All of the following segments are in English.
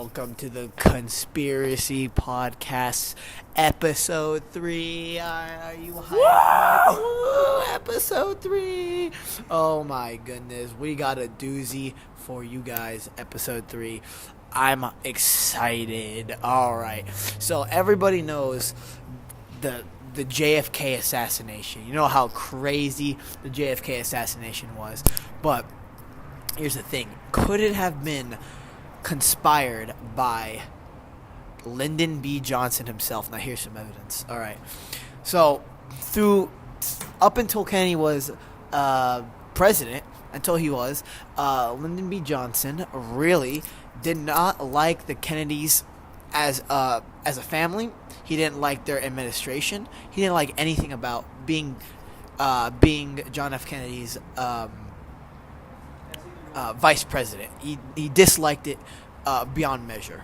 welcome to the Conspiracy Podcast, Episode 3. Are you hyped? Woo! Episode 3. Oh my goodness, we got a doozy for you guys, Episode 3. I'm excited. All right, so everybody knows the JFK assassination. You know how crazy the JFK assassination was, but here's the thing. Could it have been conspired by Lyndon B. Johnson himself? Now, here's some evidence. All right. So, up until Kennedy was president, Lyndon B. Johnson really did not like the Kennedys as a family. He didn't like their administration. He didn't like anything about being John F. Kennedy's vice president. He disliked it beyond measure.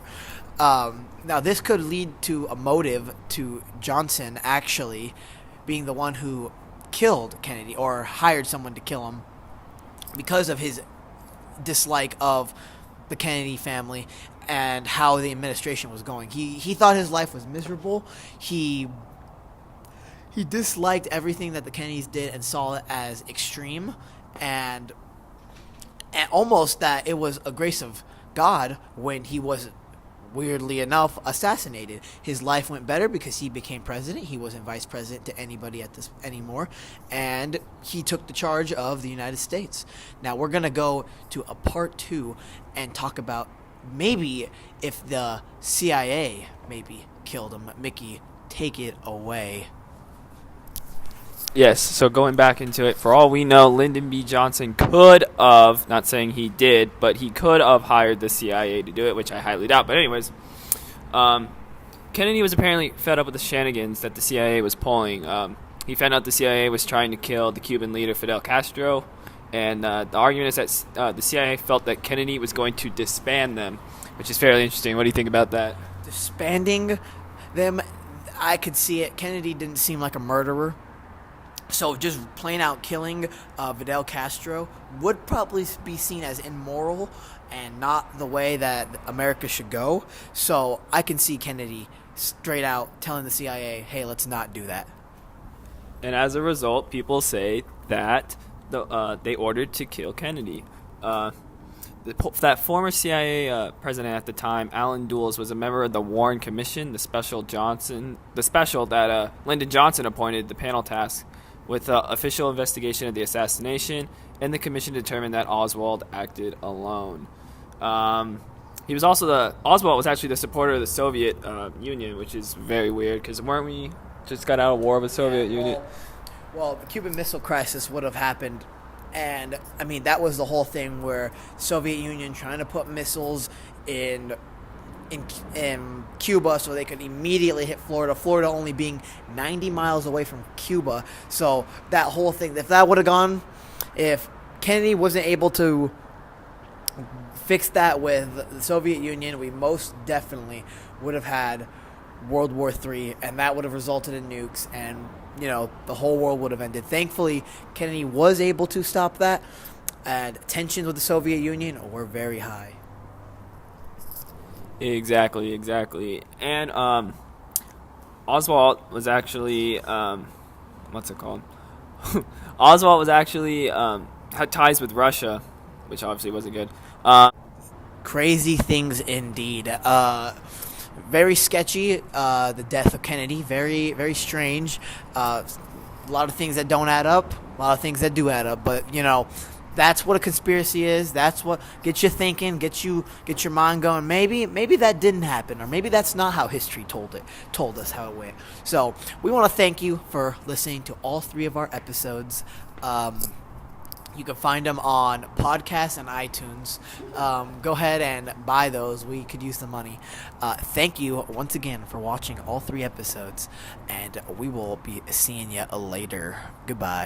Now, this could lead to a motive to Johnson actually being the one who killed Kennedy or hired someone to kill him because of his dislike of the Kennedy family and how the administration was going. He thought his life was miserable. He disliked everything that the Kennedys did and saw it as extreme and almost that it was a grace of God when he was, weirdly enough, assassinated. His life went better because he became president. He wasn't vice president to anybody anymore, and he took the charge of the United States. Now we're gonna go to a part 2 and talk about maybe if the CIA maybe killed him. Mickey, take it away. Yes, so going back into it, for all we know, Lyndon B. Johnson could have, not saying he did, but he could have hired the CIA to do it, which I highly doubt. But anyways, Kennedy was apparently fed up with the shenanigans that the CIA was pulling. He found out the CIA was trying to kill the Cuban leader Fidel Castro, and the argument is that the CIA felt that Kennedy was going to disband them, which is fairly interesting. What do you think about that? Disbanding them, I could see it. Kennedy didn't seem like a murderer. So just plain out killing Fidel Castro would probably be seen as immoral and not the way that America should go. So I can see Kennedy straight out telling the CIA, hey, let's not do that. And as a result, people say that they ordered to kill Kennedy. That former CIA president at the time, Alan Dulles, was a member of the Warren Commission, the special that Lyndon Johnson appointed the panel task with official investigation of the assassination, and the commission determined that Oswald acted alone. Oswald was actually the supporter of the Soviet Union, which is very weird, because weren't we just got out of war with the Soviet Union? Well, the Cuban Missile Crisis would have happened, and, I mean, that was the whole thing where Soviet Union trying to put missiles in Cuba so they could immediately hit Florida only being 90 miles away from Cuba. So that whole thing, if Kennedy wasn't able to fix that with the Soviet Union, we most definitely would have had World War III, and that would have resulted in nukes, and the whole world would have ended. Thankfully, Kennedy was able to stop that, and tensions with the Soviet Union were very high. Exactly. And Oswald was actually what's it called? Oswald was actually had ties with Russia, which obviously wasn't good. Crazy things indeed. Very sketchy. The death of Kennedy. Very, very strange. A lot of things that don't add up. A lot of things that do add up. But that's what a conspiracy is. That's what gets you thinking, get your mind going. Maybe that didn't happen, or maybe that's not how history told us how it went. So we want to thank you for listening to all 3 of our episodes. You can find them on podcasts and iTunes. Go ahead and buy those. We could use the money. Thank you once again for watching all 3 episodes, and we will be seeing you later. Goodbye.